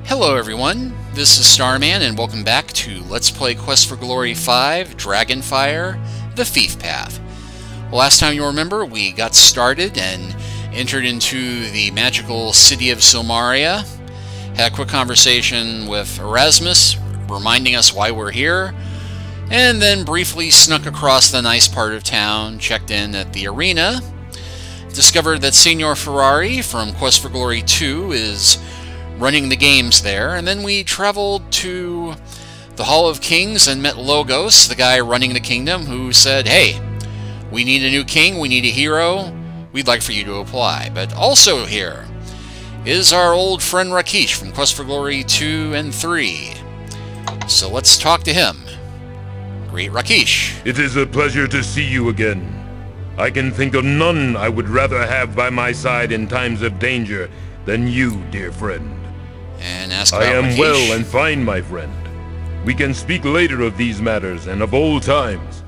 Hello everyone, this is Starman and welcome back to Let's Play Quest for Glory 5, Dragonfire, The Thief Path. Well, last time you remember, we got started and entered into the magical city of Silmaria, had a quick conversation with Erasmus, reminding us why we're here, and then briefly snuck across the nice part of town, checked in at the arena, discovered that Signor Ferrari from Quest for Glory 2 is running the games there, and then we traveled to the Hall of Kings and met Logos, the guy running the kingdom, who said, hey, we need a new king, we need a hero, we'd like for you to apply. But also here is our old friend Rakesh from Quest for Glory 2 and 3. So let's talk to him. Great Rakesh. It is a pleasure to see you again. I can think of none I would rather have by my side in times of danger than you, dear friend. And ask about I am Rakesh. well and fine, my friend. We can speak later of these matters and of old times.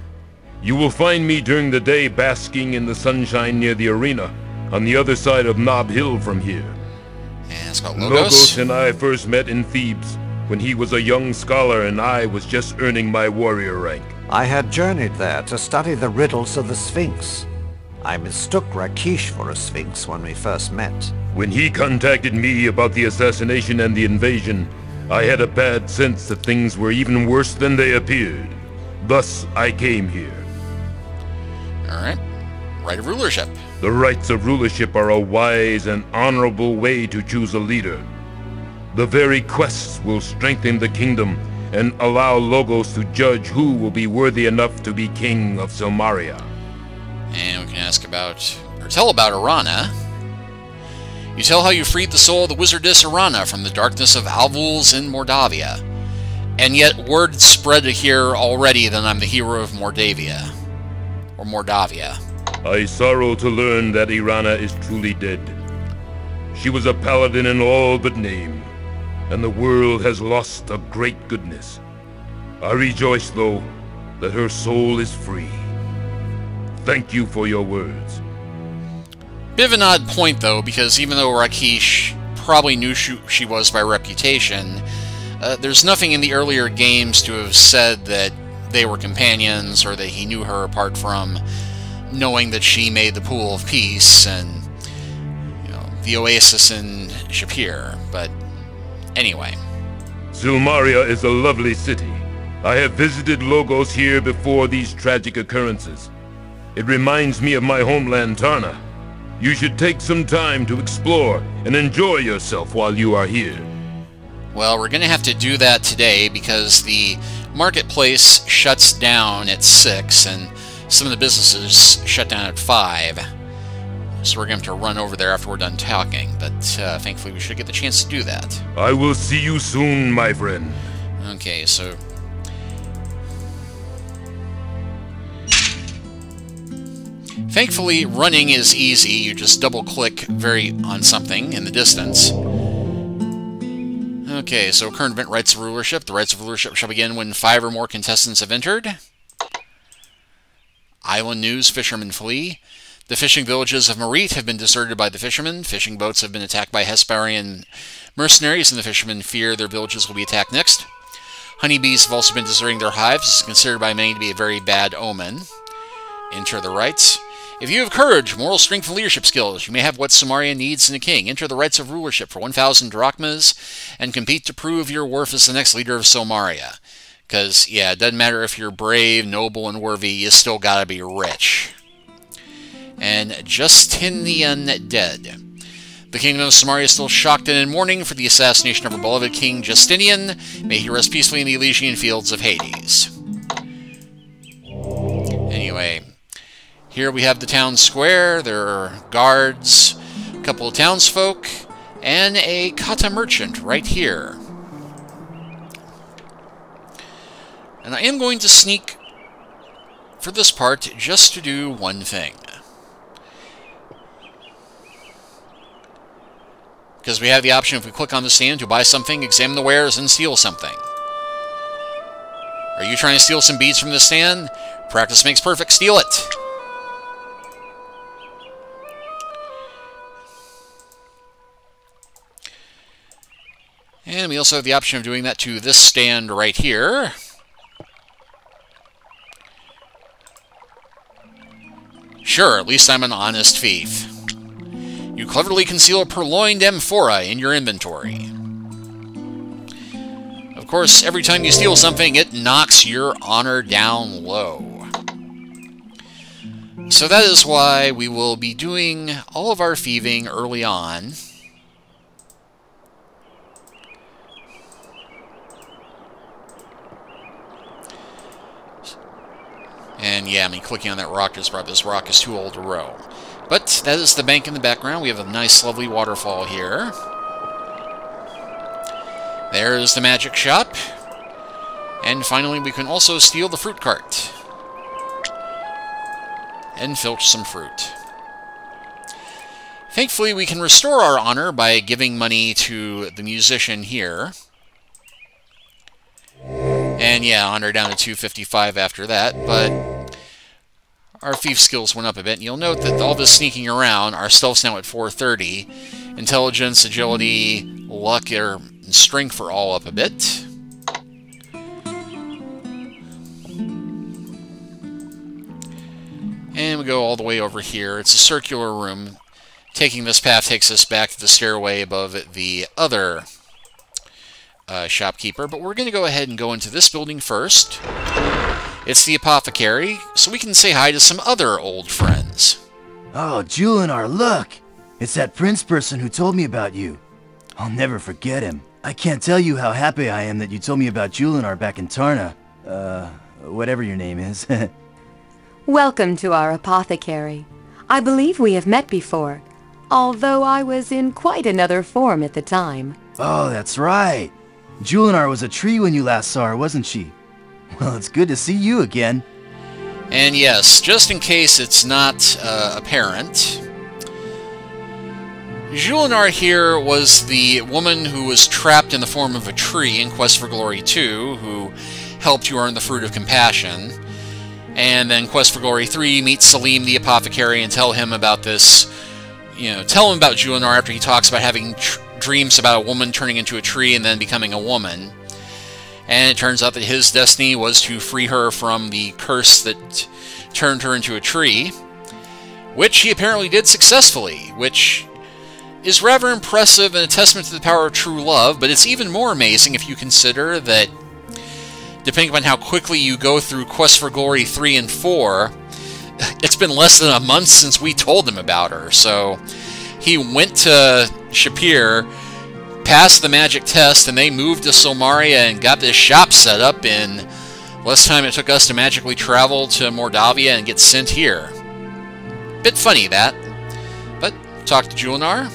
You will find me during the day basking in the sunshine near the arena, on the other side of Nob Hill from here. And ask about Logos and I first met in Thebes, when he was a young scholar and I was just earning my warrior rank. I had journeyed there to study the riddles of the Sphinx. I mistook Rakesh for a Sphinx when we first met. When he contacted me about the assassination and the invasion, I had a bad sense that things were even worse than they appeared. Thus, I came here. Alright. Right of rulership. The rights of rulership are a wise and honorable way to choose a leader. The very quests will strengthen the kingdom and allow Logos to judge who will be worthy enough to be king of Silmaria. And we can ask about, or tell about Arana. You tell how you freed the soul of the wizardess Arana from the darkness of Alvuls in Mordavia. And yet word spread here already that I'm the hero of Mordavia. Or Mordavia. I sorrow to learn that Irana is truly dead. She was a paladin in all but name, and the world has lost a great goodness. I rejoice, though, that her soul is free. Thank you for your words. Bit of an odd point, though, because even though Rakesh probably knew she was by reputation, there's nothing in the earlier games to have said that they were companions or that he knew her apart from knowing that she made the Pool of Peace and, you know, the Oasis in Shapir. But anyway. Silmaria is a lovely city. I have visited Logos here before these tragic occurrences. It reminds me of my homeland, Tarna. You should take some time to explore and enjoy yourself while you are here. Well, we're going to have to do that today because the marketplace shuts down at 6 and some of the businesses shut down at 5. So we're going to have to run over there after we're done talking, but thankfully we should get the chance to do that. I will see you soon, my friend. Okay, so thankfully, running is easy. You just double-click on something in the distance. Okay, so current event rights of rulership. The rights of rulership shall begin when 5 or more contestants have entered. Island news, fishermen flee. The fishing villages of Marit have been deserted by the fishermen. Fishing boats have been attacked by Hesperian mercenaries, and the fishermen fear their villages will be attacked next. Honeybees have also been deserting their hives. This is considered by many to be a very bad omen. Enter the rights. If you have courage, moral strength, and leadership skills, you may have what Silmaria needs in a king. Enter the rights of rulership for 1,000 drachmas and compete to prove your worth as the next leader of Silmaria. Because, yeah, it doesn't matter if you're brave, noble, and worthy, you still gotta be rich. And Justinian dead. The kingdom of Silmaria is still shocked and in mourning for the assassination of our beloved King Justinian. May he rest peacefully in the Elysian fields of Hades. Anyway, here we have the town square. There are guards, a couple of townsfolk, and a kata merchant right here. And I am going to sneak for this part just to do one thing. Because we have the option, if we click on the stand, to buy something, examine the wares, and steal something. Are you trying to steal some beads from the stand? Practice makes perfect. Steal it! And we also have the option of doing that to this stand right here. Sure, at least I'm an honest thief. You cleverly conceal a purloined amphora in your inventory. Of course, every time you steal something, it knocks your honor down low. So that is why we will be doing all of our thieving early on. And yeah, clicking on that rock just brought this rock is too old to row. But that is the bank in the background. We have a nice, lovely waterfall here. There's the magic shop. And finally, we can also steal the fruit cart. And filch some fruit. Thankfully, we can restore our honor by giving money to the musician here. And yeah, honor down to 255 after that, but our thief skills went up a bit. And you'll note that all this sneaking around, our stealth's now at 430. Intelligence, agility, luck, and strength are all up a bit. And we go all the way over here. It's a circular room. Taking this path takes us back to the stairway above the other shopkeeper. But we're going to go ahead and go into this building first. It's the apothecary, so we can say hi to some other old friends. Oh, Julinar, look! It's that prince person who told me about you. I'll never forget him. I can't tell you how happy I am that you told me about Julinar back in Tarna. Whatever your name is. Welcome to our apothecary. I believe we have met before, although I was in quite another form at the time. Oh, that's right. Julinar was a tree when you last saw her, wasn't she? Well, it's good to see you again. And yes, just in case it's not apparent, Julinar here was the woman who was trapped in the form of a tree in Quest for Glory 2, who helped you earn the Fruit of Compassion. And then Quest for Glory 3, meet Salim the apothecary and tell him about this, tell him about Julinar after he talks about having dreams about a woman turning into a tree and then becoming a woman. And it turns out that his destiny was to free her from the curse that turned her into a tree, which he apparently did successfully, which is rather impressive and a testament to the power of true love, but it's even more amazing if you consider that, depending upon how quickly you go through Quest for Glory 3 and 4, it's been less than a month since we told him about her. So he went to Shapir, passed the magic test, and they moved to Solmaria and got this shop set up in less time it took us to magically travel to Mordavia and get sent here. Bit funny, that. But talk to Julinar.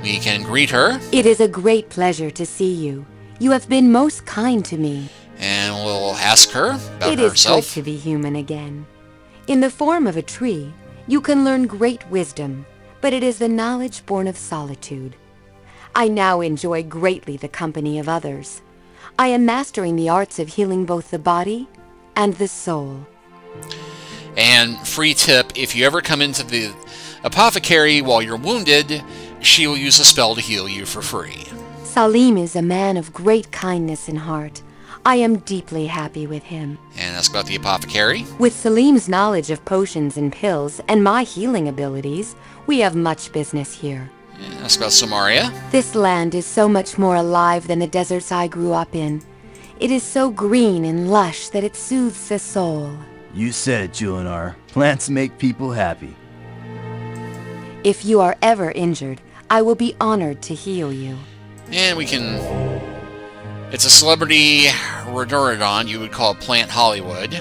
We can greet her. It is a great pleasure to see you. You have been most kind to me. And we'll ask her about herself. It is good to be human again. In the form of a tree, you can learn great wisdom, but it is the knowledge born of solitude. I now enjoy greatly the company of others. I am mastering the arts of healing both the body and the soul. And free tip, if you ever come into the apothecary while you're wounded, she will use a spell to heal you for free. Salim is a man of great kindness and heart. I am deeply happy with him. And ask about the apothecary. With Salim's knowledge of potions and pills and my healing abilities, we have much business here. And ask about Solmaria. This land is so much more alive than the deserts I grew up in. It is so green and lush that it soothes the soul. You said it, Julinar. Plants make people happy. If you are ever injured, I will be honored to heal you. And we can... It's a celebrity Redorodon, you would call it Plant Hollywood.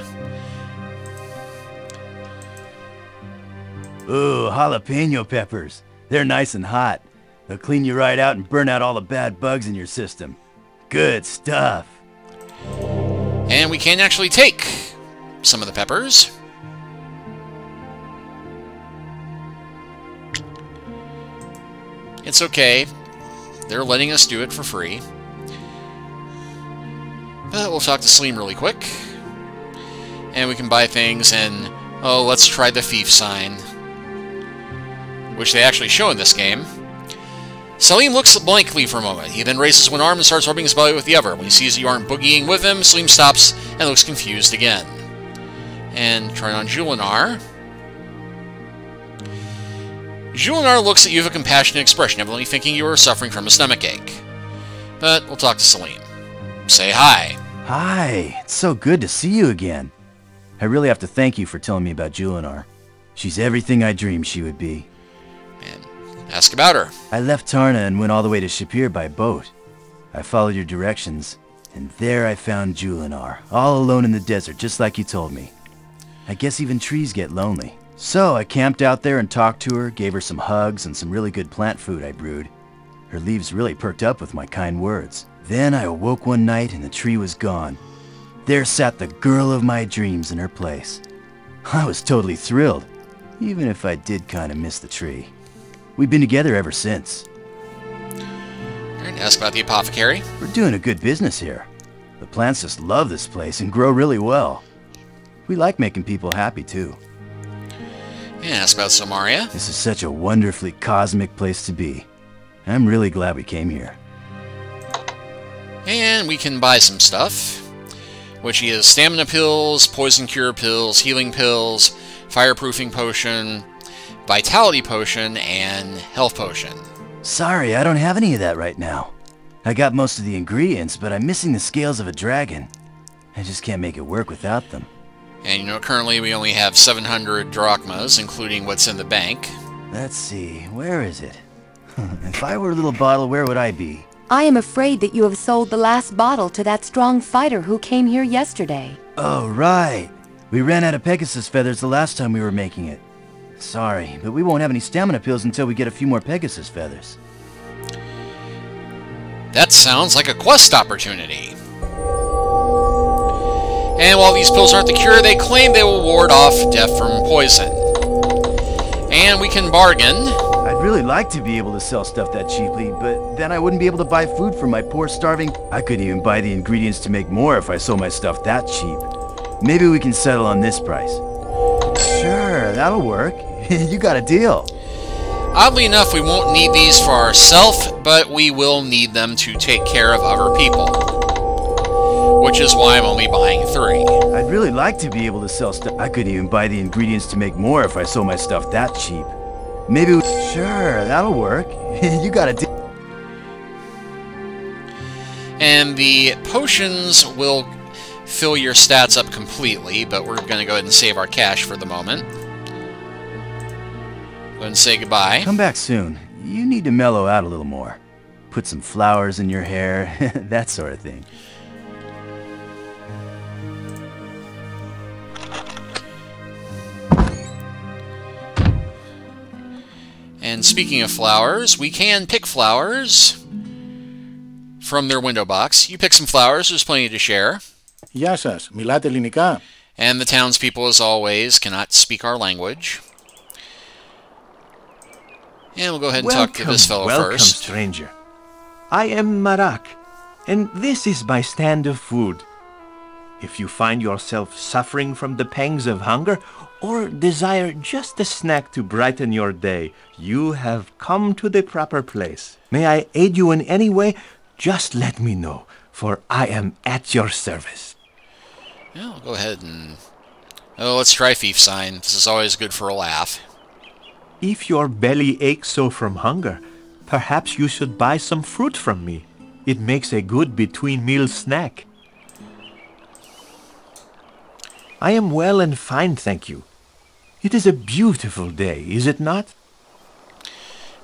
Ooh, jalapeno peppers. They're nice and hot. They'll clean you right out and burn out all the bad bugs in your system. Good stuff. And we can actually take some of the peppers. It's okay. They're letting us do it for free. But we'll talk to Salim really quick. And we can buy things and... Oh, let's try the thief sign, which they actually show in this game. Salim looks blankly for a moment. He then raises one arm and starts rubbing his belly with the other. When he sees you aren't boogieing with him, Salim stops and looks confused again. And turn on Julinar. Julinar looks at you with a compassionate expression, evidently thinking you are suffering from a stomachache. But we'll talk to Salim. Say hi. Hi, it's so good to see you again. I really have to thank you for telling me about Julinar. She's everything I dreamed she would be. And ask about her. I left Tarna and went all the way to Shapir by boat. I followed your directions, and there I found Julinar, all alone in the desert, just like you told me. I guess even trees get lonely. So I camped out there and talked to her, gave her some hugs and some really good plant food I brewed. Her leaves really perked up with my kind words. Then I awoke one night and the tree was gone. There sat the girl of my dreams in her place. I was totally thrilled, even if I did kind of miss the tree. We've been together ever since. And ask about the apothecary. We're doing a good business here. The plants just love this place and grow really well. We like making people happy too. And ask about Somaria. This is such a wonderfully cosmic place to be. I'm really glad we came here. And we can buy some stuff, which is stamina pills, poison cure pills, healing pills, fireproofing potion, vitality potion, and health potion. Sorry, I don't have any of that right now. I got most of the ingredients, but I'm missing the scales of a dragon. I just can't make it work without them. And you know, currently we only have 700 drachmas, including what's in the bank. Let's see, where is it? If I were a little bottle, where would I be? I am afraid that you have sold the last bottle to that strong fighter who came here yesterday. Oh, right. We ran out of Pegasus feathers the last time we were making it. Sorry, but we won't have any stamina pills until we get a few more Pegasus feathers. That sounds like a quest opportunity. And while these pills aren't the cure, they claim they will ward off death from poison. And we can bargain. I'd really like to be able to sell stuff that cheaply, but then I wouldn't be able to buy food for my poor starving... I couldn't even buy the ingredients to make more if I sold my stuff that cheap. Maybe we can settle on this price. Sure, that'll work. You got a deal. Oddly enough, we won't need these for ourselves, but we will need them to take care of other people. Which is why I'm only buying 3. I'd really like to be able to sell stuff. I couldn't even buy the ingredients to make more if I sold my stuff that cheap. Maybe we... Sure, that'll work. You got a deal. And the potions will fill your stats up completely, but we're going to go ahead and save our cash for the moment. Go ahead and say goodbye. Come back soon. You need to mellow out a little more. Put some flowers in your hair, that sort of thing. And speaking of flowers, we can pick flowers from their window box. You pick some flowers, there's plenty to share. Γεια σας, μιλάτε ελληνικά? And the townspeople, as always, cannot speak our language. And we'll go ahead and talk to this fellow welcome, first. Stranger. I am Marak, and this is my stand of food. If you find yourself suffering from the pangs of hunger, or desire just a snack to brighten your day, you have come to the proper place. May I aid you in any way? Just let me know, for I am at your service. Yeah, I'll go ahead and... Oh, let's try Thief Sign. This is always good for a laugh. If your belly aches so from hunger, perhaps you should buy some fruit from me. It makes a good between-meal snack. I am well and fine, thank you. It is a beautiful day, is it not?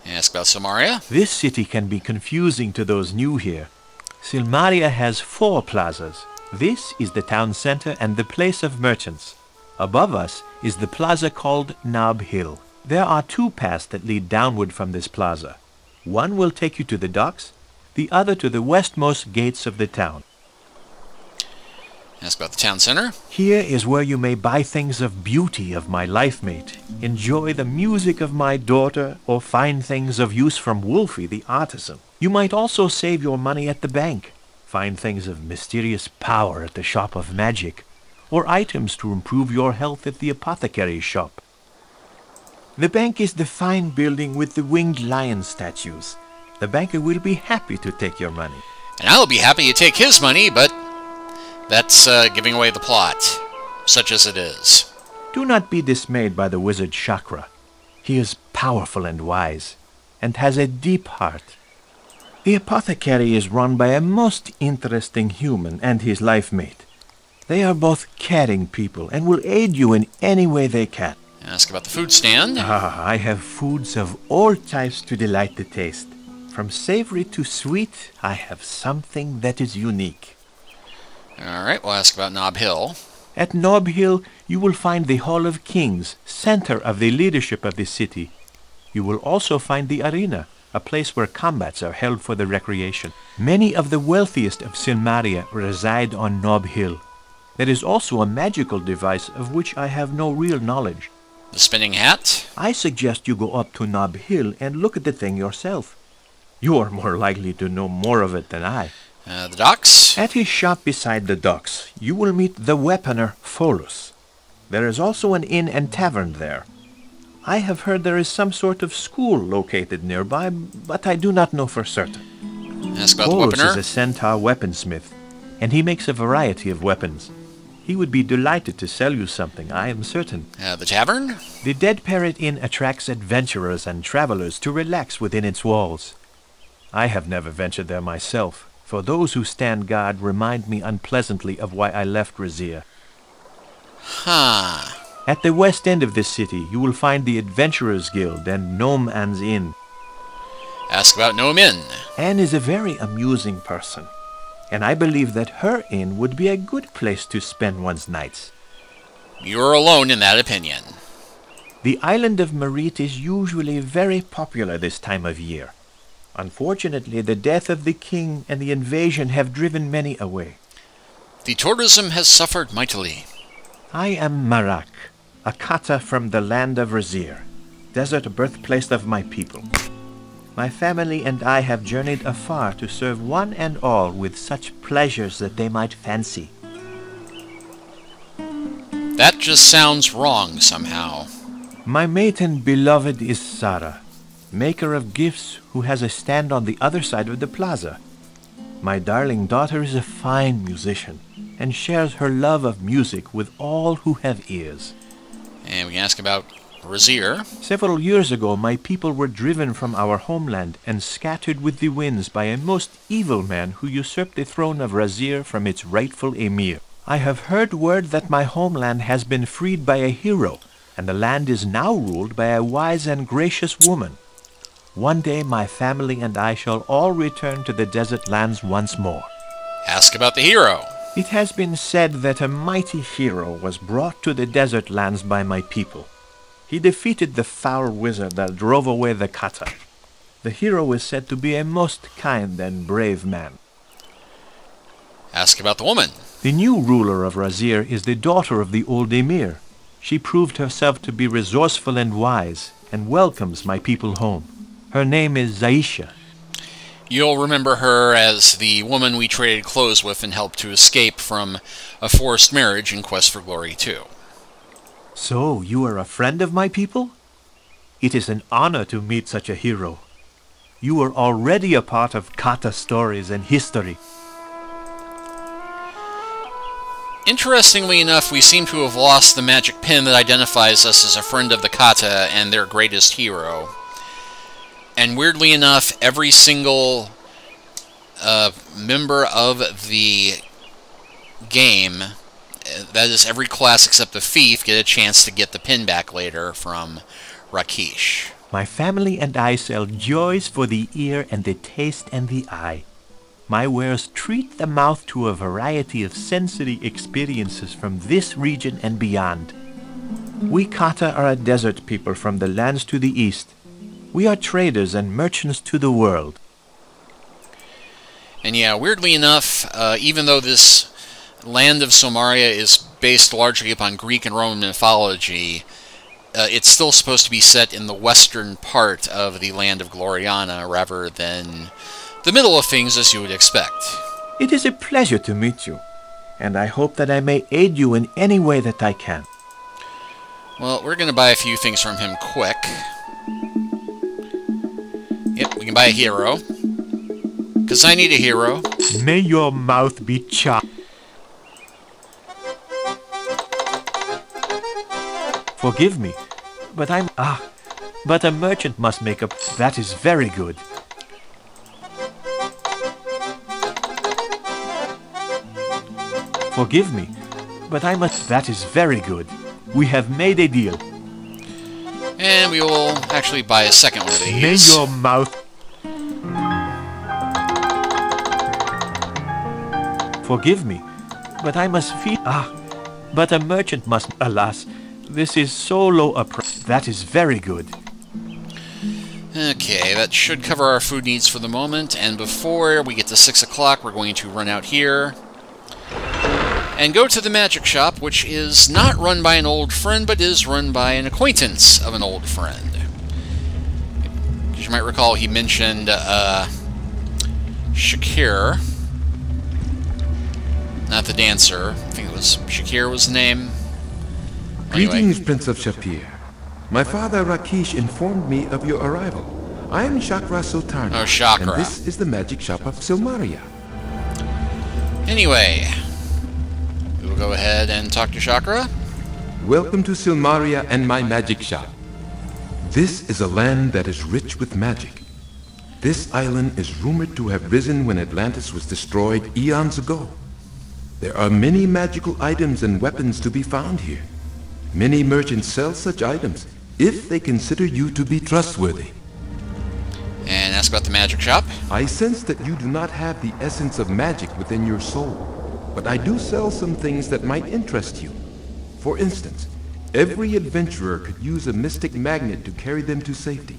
Ask about Somaria. This city can be confusing to those new here. Silmaria has 4 plazas. This is the town center and the place of merchants. Above us is the plaza called Nob Hill. There are 2 paths that lead downward from this plaza. One will take you to the docks, the other to the westmost gates of the town. Ask about the town center. Here is where you may buy things of beauty of my life mate, enjoy the music of my daughter, or find things of use from Wolfie the artisan. You might also save your money at the bank, find things of mysterious power at the shop of magic, or items to improve your health at the apothecary's shop. The bank is the fine building with the winged lion statues. The banker will be happy to take your money. And I'll be happy to take his money, but that's giving away the plot, such as it is. Do not be dismayed by the wizard Chakra. He is powerful and wise, and has a deep heart. The apothecary is run by a most interesting human and his life mate. They are both caring people and will aid you in any way they can. Ask about the food stand. I have foods of all types to delight the taste. From savory to sweet, I have something that is unique. Alright, we'll ask about Nob Hill. At Nob Hill, you will find the Hall of Kings, center of the leadership of the city. You will also find the arena, a place where combats are held for the recreation. Many of the wealthiest of Silmaria reside on Nob Hill. There is also a magical device of which I have no real knowledge. The spinning hat? I suggest you go up to Nob Hill and look at the thing yourself. You are more likely to know more of it than I. The docks? At his shop beside the docks, you will meet the weaponer Pholus. There is also an inn and tavern there. I have heard there is some sort of school located nearby, but I do not know for certain. Ask about Pholus the weaponer? is a centaur weaponsmith, and he makes a variety of weapons. He would be delighted to sell you something, I am certain. The tavern? The Dead Parrot Inn attracts adventurers and travelers to relax within its walls. I have never ventured there myself, for those who stand guard remind me unpleasantly of why I left Razir. Huh. At the west end of this city, you will find the Adventurers Guild and Gnome Anne's Inn. Ask about Gnome Inn. Anne is a very amusing person, and I believe that her inn would be a good place to spend one's nights. You're alone in that opinion. The island of Merit is usually very popular this time of year. Unfortunately, the death of the king and the invasion have driven many away. The tourism has suffered mightily. I am Marak, a kata from the land of Razir, desert birthplace of my people. My family and I have journeyed afar to serve one and all with such pleasures that they might fancy. That just sounds wrong somehow. My mate and beloved is Sara, maker of gifts who has a stand on the other side of the plaza. My darling daughter is a fine musician and shares her love of music with all who have ears. And we can ask about Razir. Several years ago, my people were driven from our homeland and scattered with the winds by a most evil man who usurped the throne of Razir from its rightful emir. I have heard word that my homeland has been freed by a hero, and the land is now ruled by a wise and gracious woman. One day my family and I shall all return to the desert lands once more. Ask about the hero. It has been said that a mighty hero was brought to the desert lands by my people. He defeated the foul wizard that drove away the kata. The hero is said to be a most kind and brave man. Ask about the woman. The new ruler of Razir is the daughter of the old emir. She proved herself to be resourceful and wise, and welcomes my people home. Her name is Zaisha. You'll remember her as the woman we traded clothes with and helped to escape from a forced marriage in Quest for Glory 2. So, you are a friend of my people? It is an honor to meet such a hero. You are already a part of kata stories and history. Interestingly enough, we seem to have lost the magic pin that identifies us as a friend of the kata and their greatest hero. And weirdly enough, every single member of the game, that is every class except the thief, get a chance to get the pin back later from Rakesh. My family and I sell joys for the ear and the taste and the eye. My wares treat the mouth to a variety of sensory experiences from this region and beyond. We kata are a desert people from the lands to the east. We are traders and merchants to the world. And yeah, weirdly enough, even though this land of Silmaria is based largely upon Greek and Roman mythology, it's still supposed to be set in the western part of the land of Gloriana rather than the middle of things as you would expect. It is a pleasure to meet you, and I hope that I may aid you in any way that I can. Well, we're going to buy a few things from him quick. Yep, we can buy a hero. Because I need a hero. May your mouth be chopped. Forgive me, but I'm... but a merchant must make a... That is very good. Forgive me, but I must... That is very good. We have made a deal. And we will actually buy a second one of these. May your mouth... Forgive me, but I must feed... but a merchant must... Alas, this is so low a price. That is very good. Okay, that should cover our food needs for the moment. And before we get to 6 o'clock, we're going to run out here and go to the magic shop, which is not run by an old friend, but is run by an acquaintance of an old friend. As you might recall, he mentioned Shakir. Not the dancer. I think it was Shakir was the name. Anyway. Greetings, Prince of Shapir. My father Rakesh informed me of your arrival. I am Chakra Sultana. Oh, Chakra. And this is the magic shop of Silmaria. Anyway, we will go ahead and talk to Chakra. Welcome to Silmaria and my magic shop. This is a land that is rich with magic. This island is rumored to have risen when Atlantis was destroyed eons ago. There are many magical items and weapons to be found here. Many merchants sell such items if they consider you to be trustworthy. And ask about the magic shop. I sense that you do not have the essence of magic within your soul, but I do sell some things that might interest you. For instance, every adventurer could use a mystic magnet to carry them to safety.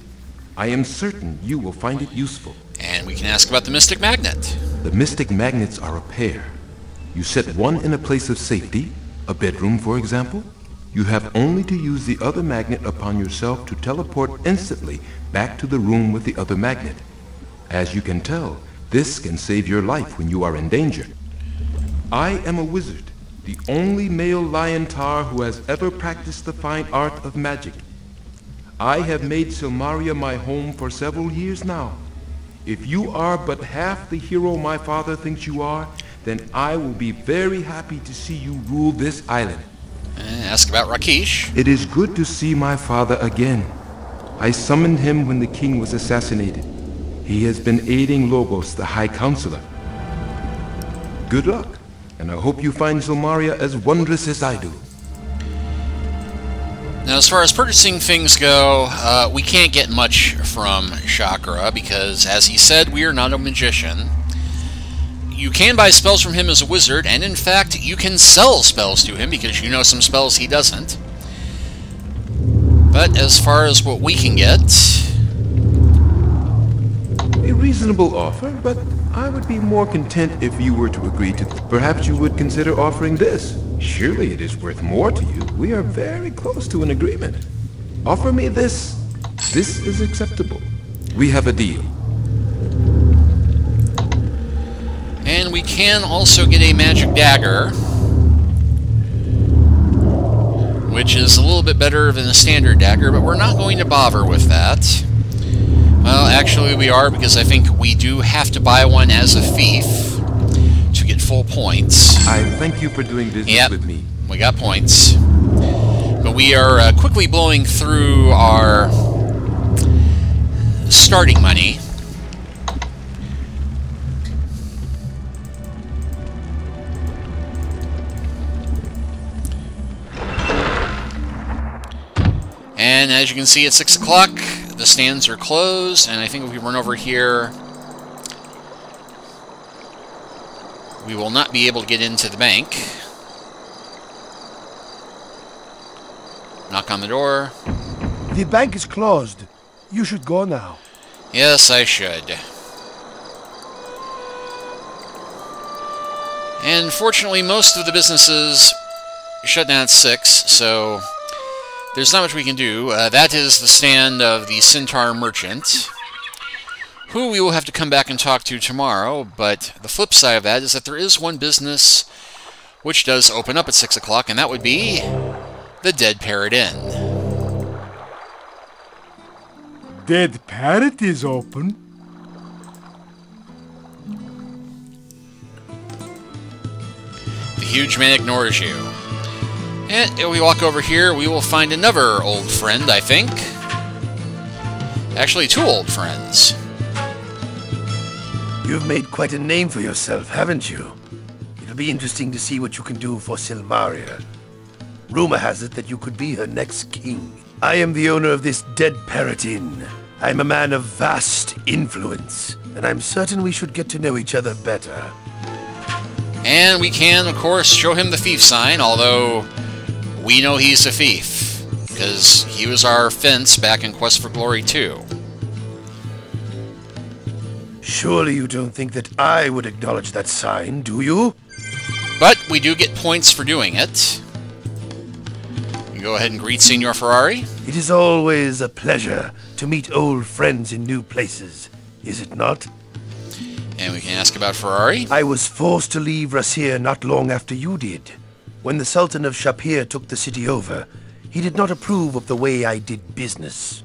I am certain you will find it useful. And we can ask about the mystic magnet. The mystic magnets are a pair. You set one in a place of safety, a bedroom for example. You have only to use the other magnet upon yourself to teleport instantly back to the room with the other magnet. As you can tell, this can save your life when you are in danger. I am a wizard, the only male lion tar who has ever practiced the fine art of magic. I have made Silmaria my home for several years now. If you are but half the hero my father thinks you are, then I will be very happy to see you rule this island. Ask about Rakesh. It is good to see my father again. I summoned him when the king was assassinated. He has been aiding Lobos, the High Counselor. Good luck, and I hope you find Silmaria as wondrous as I do. Now, as far as purchasing things go, we can't get much from Chakra because, as he said, we are not a magician. You can buy spells from him as a wizard, and in fact, you can sell spells to him because you know some spells he doesn't. But as far as what we can get... A reasonable offer, but I would be more content if you were to agree to... Perhaps you would consider offering this. Surely it is worth more to you. We are very close to an agreement. Offer me this. This is acceptable. We have a deal. And we can also get a magic dagger, which is a little bit better than a standard dagger, but we're not going to bother with that. Well, actually we are, because I think we do have to buy one as a thief to get full points. I thank you for doing business with me. We got points. But we are quickly blowing through our starting money. And as you can see, at 6 o'clock, the stands are closed, and I think if we run over here, we will not be able to get into the bank. Knock on the door. The bank is closed. You should go now. Yes, I should. And fortunately, most of the businesses shut down at 6, so there's not much we can do. That is the stand of the Centaur Merchant, who we will have to come back and talk to tomorrow, but the flip side of that is that there is one business which does open up at 6 o'clock, and that would be the Dead Parrot Inn. Dead Parrot is open. The huge man ignores you. And if we walk over here, we will find another old friend, I think. Actually, two old friends. You've made quite a name for yourself, haven't you? It'll be interesting to see what you can do for Silmaria. Rumor has it that you could be her next king. I am the owner of this dead parrot inn. I'm a man of vast influence, and I'm certain we should get to know each other better. And we can, of course, show him the thief sign, although we know he's a thief, because he was our fence back in Quest for Glory 2. Surely you don't think that I would acknowledge that sign, do you? But we do get points for doing it. You go ahead and greet Signor Ferrari. It is always a pleasure to meet old friends in new places, is it not? And we can ask about Ferrari. I was forced to leave Rasir not long after you did. When the Sultan of Shapir took the city over, he did not approve of the way I did business.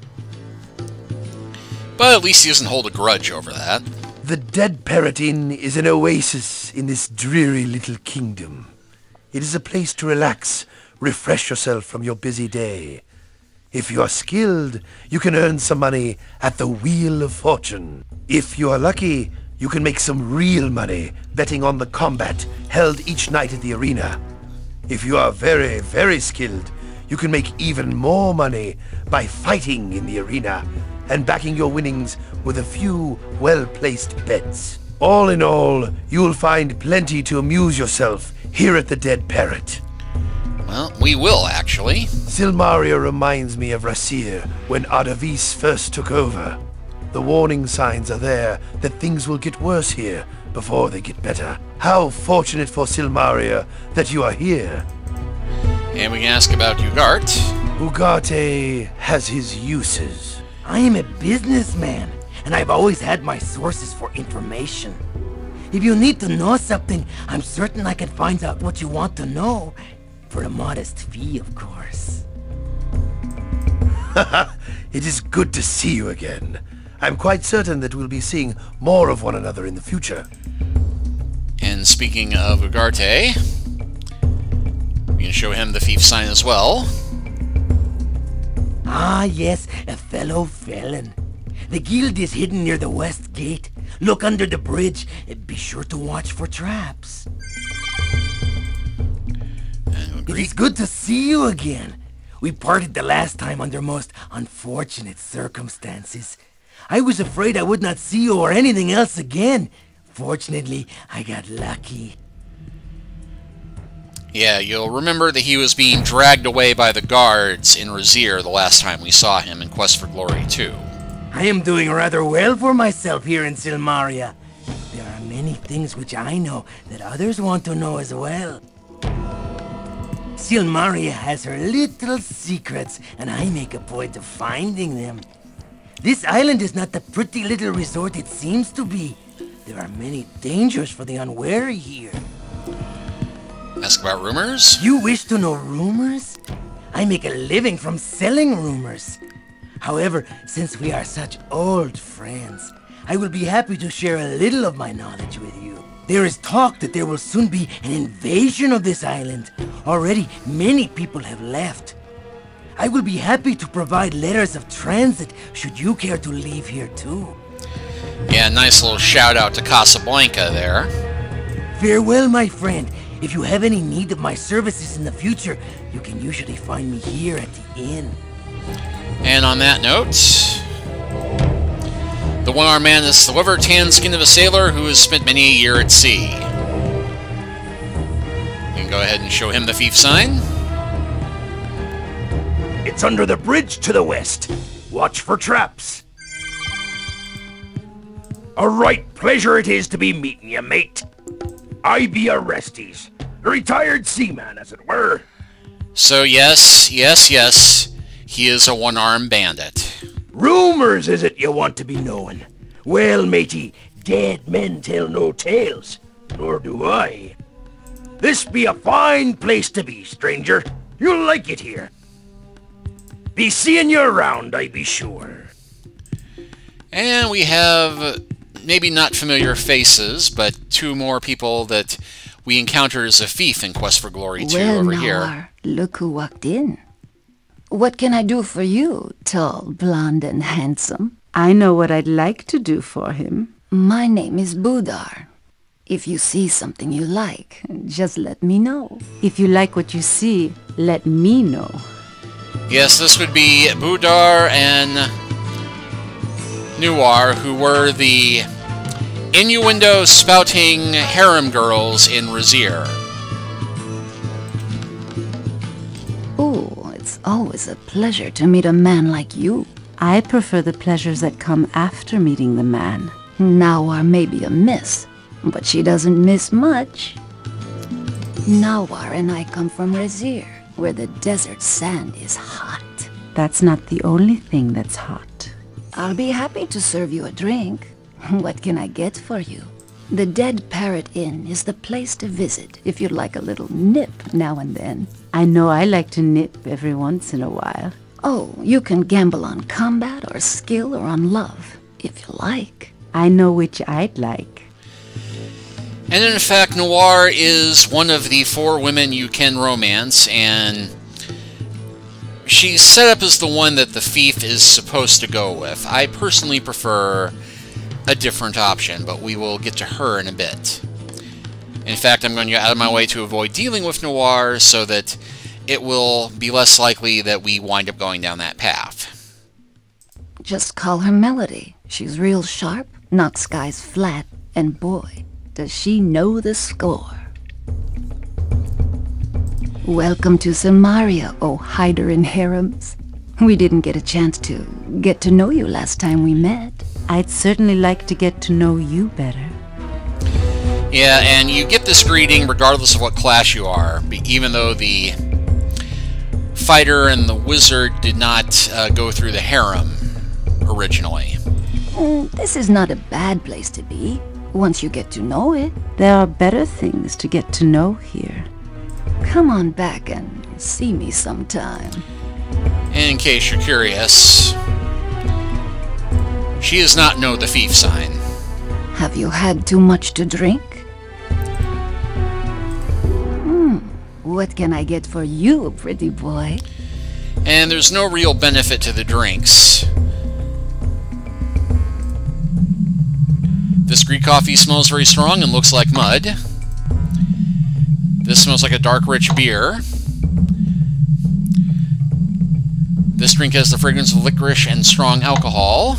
But at least he doesn't hold a grudge over that. The Dead Parrot Inn is an oasis in this dreary little kingdom. It is a place to relax, refresh yourself from your busy day. If you are skilled, you can earn some money at the Wheel of Fortune. If you are lucky, you can make some real money betting on the combat held each night at the arena. If you are very, very skilled, you can make even more money by fighting in the arena and backing your winnings with a few well-placed bets. All in all, you'll find plenty to amuse yourself here at the Dead Parrot. Well, we will, actually. Silmaria reminds me of Rasir when Ardavis first took over. The warning signs are there that things will get worse here before they get better. How fortunate for Silmaria that you are here. And we can ask about Ugarte. Ugarte has his uses. I am a businessman, and I've always had my sources for information. If you need to know something, I'm certain I can find out what you want to know. For a modest fee, of course. It is good to see you again. I'm quite certain that we'll be seeing more of one another in the future. And speaking of Ugarte, we can show him the thief sign as well. Ah, yes, a fellow felon. The guild is hidden near the west gate. Look under the bridge and be sure to watch for traps. It is good to see you again. We parted the last time under most unfortunate circumstances. I was afraid I would not see you or anything else again. Fortunately, I got lucky. Yeah, you'll remember that he was being dragged away by the guards in Razir the last time we saw him in Quest for Glory 2. I am doing rather well for myself here in Silmaria. There are many things which I know that others want to know as well. Silmaria has her little secrets, and I make a point of finding them. This island is not the pretty little resort it seems to be. There are many dangers for the unwary here. Ask about rumors? You wish to know rumors? I make a living from selling rumors. However, since we are such old friends, I will be happy to share a little of my knowledge with you. There is talk that there will soon be an invasion of this island. Already, many people have left. I will be happy to provide letters of transit should you care to leave here too. Yeah, nice little shout out to Casablanca there. Farewell, my friend. If you have any need of my services in the future, you can usually find me here at the inn. And on that note, the one-armed man is the liver tan skin of a sailor who has spent many a year at sea. We can go ahead and show him the thief sign. It's under the bridge to the west. Watch for traps. A right pleasure it is to be meeting you, mate. I be Orestes, a retired seaman, as it were. So yes, he is a one-armed bandit. Rumors is it you want to be knowing? Well, matey, dead men tell no tales, nor do I. This be a fine place to be, stranger. You'll like it here. Be seeing you around, I be sure. And we have maybe not familiar faces, but two more people that we encountered as a thief in Quest for Glory 2 over here. Look who walked in. What can I do for you, tall, blonde, and handsome? I know what I'd like to do for him. My name is Budar. If you see something you like, just let me know. If you like what you see, let me know. Yes, this would be Budar and Noir, who were the innuendo-spouting harem girls in Razir. Oh, it's always a pleasure to meet a man like you. I prefer the pleasures that come after meeting the man. Nawar may be a miss, but she doesn't miss much. Nawar and I come from Razir, where the desert sand is hot. That's not the only thing that's hot. I'll be happy to serve you a drink. What can I get for you? The Dead Parrot Inn is the place to visit if you'd like a little nip now and then. I know I like to nip every once in a while. Oh, you can gamble on combat or skill or on love, if you like. I know which I'd like. And in fact, Noir is one of the 4 women you can romance, and she's set up as the one that the thief is supposed to go with. I personally prefer a different option, but we will get to her in a bit. In fact, I'm going to go out of my way to avoid dealing with Noir so that it will be less likely that we wind up going down that path. Just call her Melody. She's real sharp, knocks guys flat, and boy, does she know the score. Welcome to Samaria, oh hider in harems. We didn't get a chance to get to know you last time we met. I'd certainly like to get to know you better. Yeah, and you get this greeting regardless of what class you are, even though the fighter and the wizard did not go through the harem originally. This is not a bad place to be, once you get to know it. There are better things to get to know here. Come on back and see me sometime. In case you're curious, she does not know the thief sign. Have you had too much to drink? What can I get for you, pretty boy? And there's no real benefit to the drinks. This Greek coffee smells very strong and looks like mud. This smells like a dark, rich beer. This drink has the fragrance of licorice and strong alcohol.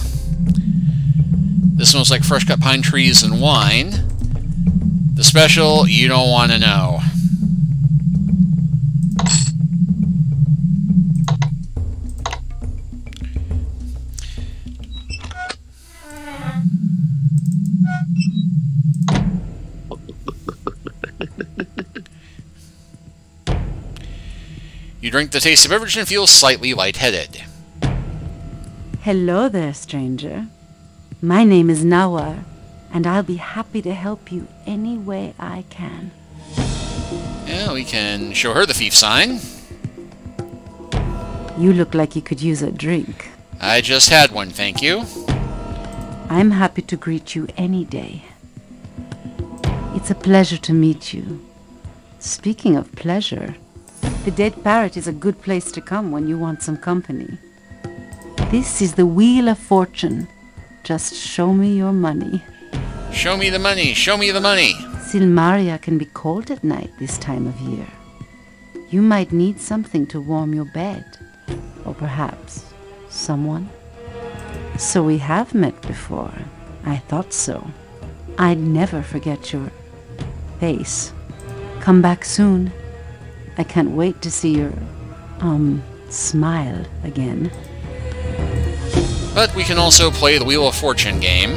This smells like fresh cut pine trees and wine. The special, you don't want to know. You drink the tasty beverage and feel slightly lightheaded. Hello there, stranger. My name is Nawar, and I'll be happy to help you any way I can. Yeah, we can show her the thief sign. You look like you could use a drink. I just had one, thank you. I'm happy to greet you any day. It's a pleasure to meet you. Speaking of pleasure, the Dead Parrot is a good place to come when you want some company. This is the Wheel of Fortune. Just show me your money. Show me the money, show me the money. Silmaria can be cold at night this time of year. You might need something to warm your bed. Or perhaps someone. So we have met before. I thought so. I'd never forget your face. Come back soon. I can't wait to see your, smile again. But we can also play the Wheel of Fortune game,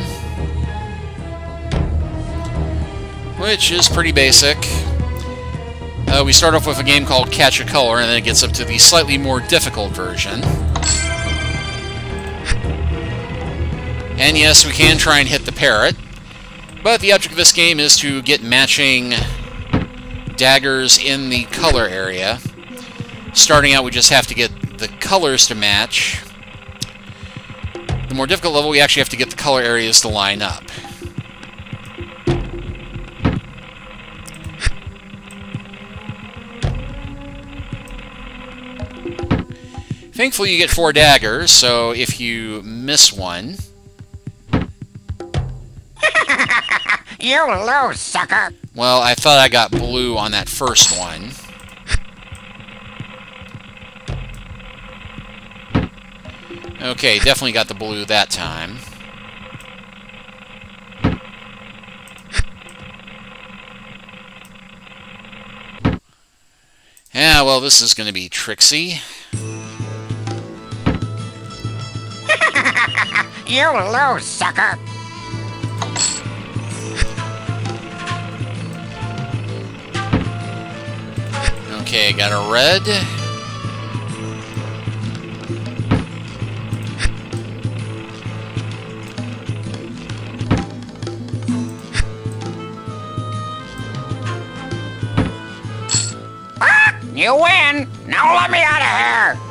which is pretty basic. We start off with a game called Catch a Color, and then it gets up to the slightly more difficult version. And yes, we can try and hit the parrot, but the object of this game is to get matching daggers in the color area. Starting out, we just have to get the colors to match. The more difficult level, we actually have to get the color areas to line up. Thankfully, you get 4 daggers, so if you miss one... You lose, sucker! Well, I thought I got blue on that first one. Okay, definitely got the blue that time. Yeah, well, this is going to be tricksy. You lose, sucker! Okay, got a red. Ah! You win! Now let me out of here!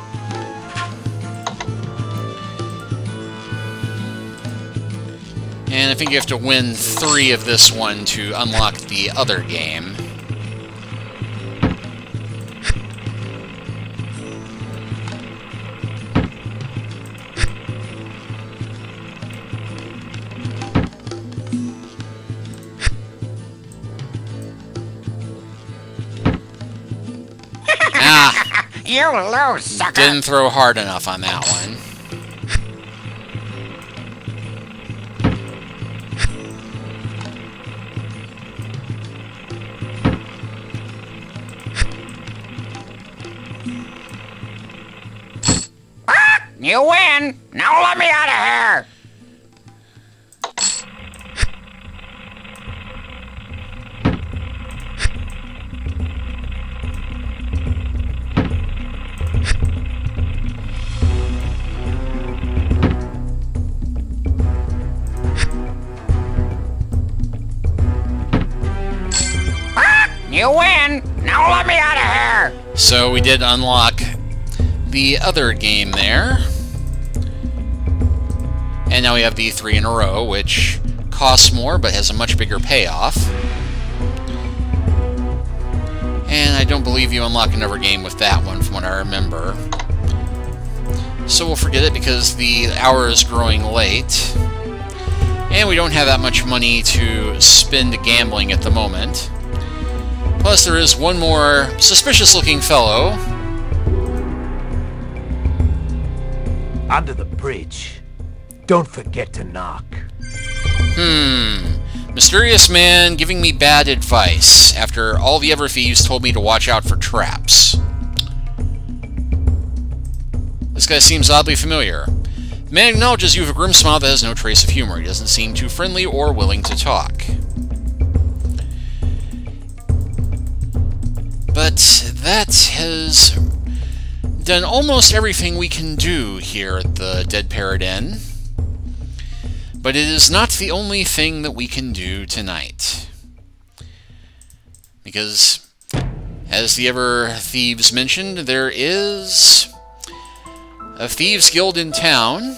And I think you have to win 3 of this one to unlock the other game. You lose, sucker! Didn't throw hard enough on that one. Ah! You win! Now let me out of here! You win! Now let me out of here! So we did unlock the other game there. And now we have the 3 in a row, which costs more but has a much bigger payoff. And I don't believe you unlock another game with that one from what I remember. So we'll forget it because the hour is growing late. And we don't have that much money to spend gambling at the moment. Plus, there is one more suspicious-looking fellow. Under the bridge. Don't forget to knock. Mysterious man giving me bad advice after all the other thieves told me to watch out for traps. This guy seems oddly familiar. The man acknowledges you with a grim smile that has no trace of humor. He doesn't seem too friendly or willing to talk. But that has done almost everything we can do here at the Dead Parrot Inn. But it is not the only thing that we can do tonight. Because, as the other thieves mentioned, there is a thieves guild in town,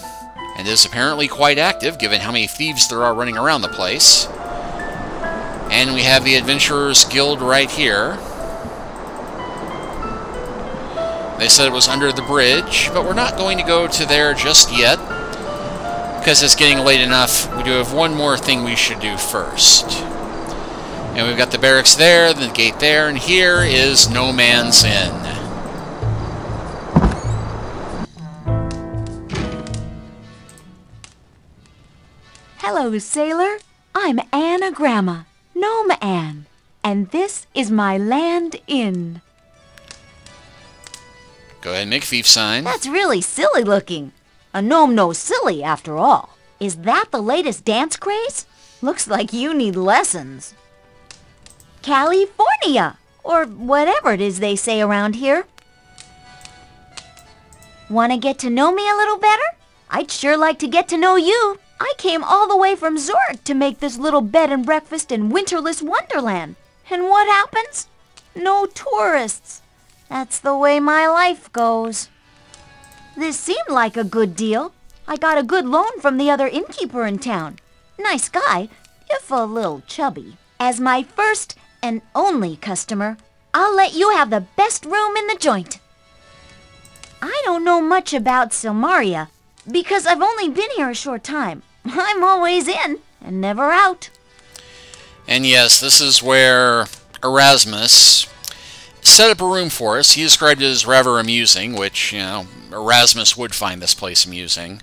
and is apparently quite active given how many thieves there are running around the place. And we have the Adventurers Guild right here. They said it was under the bridge, but we're not going to go to there just yet, because it's getting late enough. We do have one more thing we should do first. And we've got the barracks there, the gate there, and here is No Man's Inn. Hello, sailor. I'm Anagrama, Gnome Ann, and this is my land inn. Go ahead and make thief sign. That's really silly looking. A gnome knows silly, after all. Is that the latest dance craze? Looks like you need lessons. California, or whatever it is they say around here. Want to get to know me a little better? I'd sure like to get to know you. I came all the way from Zurich to make this little bed and breakfast in winterless wonderland. And what happens? No tourists. That's the way my life goes. This seemed like a good deal. I got a good loan from the other innkeeper in town. Nice guy, if a little chubby. As my first and only customer, I'll let you have the best room in the joint. I don't know much about Silmaria, because I've only been here a short time. I'm always in and never out. And yes, this is where Erasmus set up a room for us. He described it as rather amusing, which, Erasmus would find this place amusing.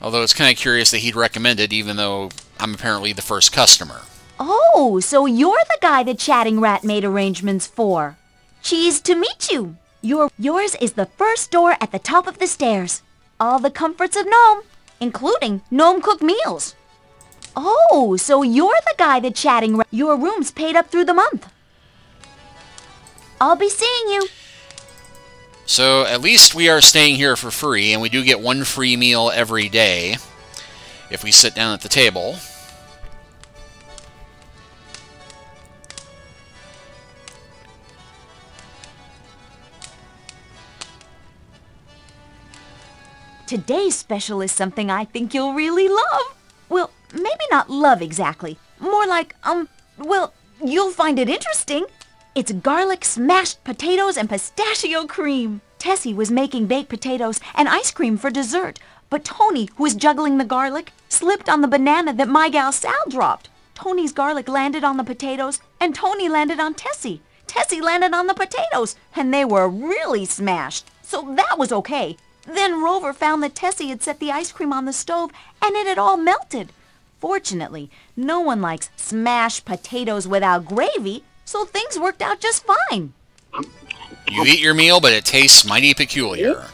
Although it's kind of curious that he'd recommend it, even though I'm apparently the first customer. Oh, so you're the guy the chatting rat made arrangements for. Cheese to meet you. Yours is the first door at the top of the stairs. All the comforts of Gnome, including gnome-cooked meals. Oh, so you're the guy the chatting rat... Your room's paid up through the month. I'll be seeing you. So at least we are staying here for free, and we do get one free meal every day if we sit down at the table. Today's special is something I think you'll really love. Well, maybe not love exactly. More like, well, you'll find it interesting. It's garlic smashed potatoes and pistachio cream. Tessie was making baked potatoes and ice cream for dessert, but Tony, who was juggling the garlic, slipped on the banana that my gal Sal dropped. Tony's garlic landed on the potatoes, and Tony landed on Tessie. Tessie landed on the potatoes, and they were really smashed. So that was okay. Then Rover found that Tessie had set the ice cream on the stove, and it had all melted. Fortunately, no one likes smashed potatoes without gravy, so things worked out just fine. You eat your meal, but it tastes mighty peculiar.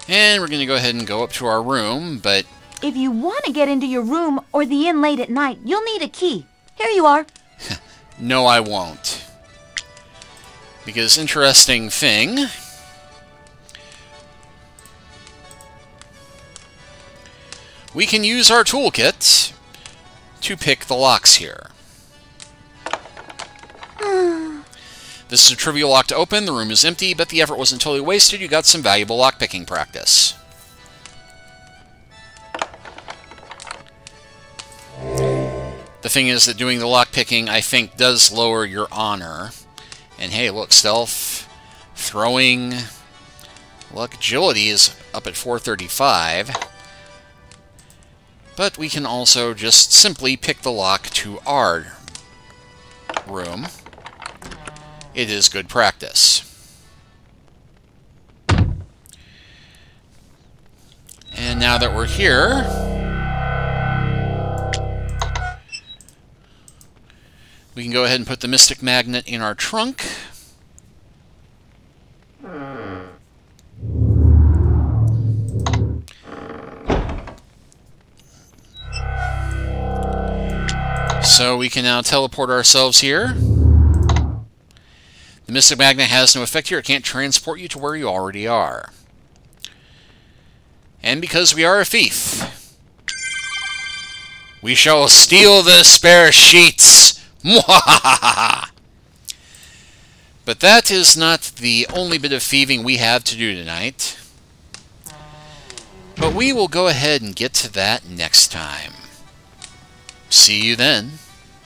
And we're going to go ahead and go up to our room, but... If you want to get into your room or the inn late at night, you'll need a key. Here you are. No, I won't. Because, interesting thing... we can use our toolkit to pick the locks here. This is a trivial lock to open. The room is empty, but the effort wasn't totally wasted. You got some valuable lockpicking practice. The thing is that doing the lockpicking, I think, does lower your honor. And hey, look, stealth, throwing, look, agility is up at 435. But we can also just simply pick the lock to our room. It is good practice. And now that we're here, we can go ahead and put the Mystic Magnet in our trunk. So we can now teleport ourselves here. The Mystic Magnet has no effect here. It can't transport you to where you already are. And because we are a thief, we shall steal the spare sheets. Mwahaha! But that is not the only bit of thieving we have to do tonight. But we will go ahead and get to that next time. See you then.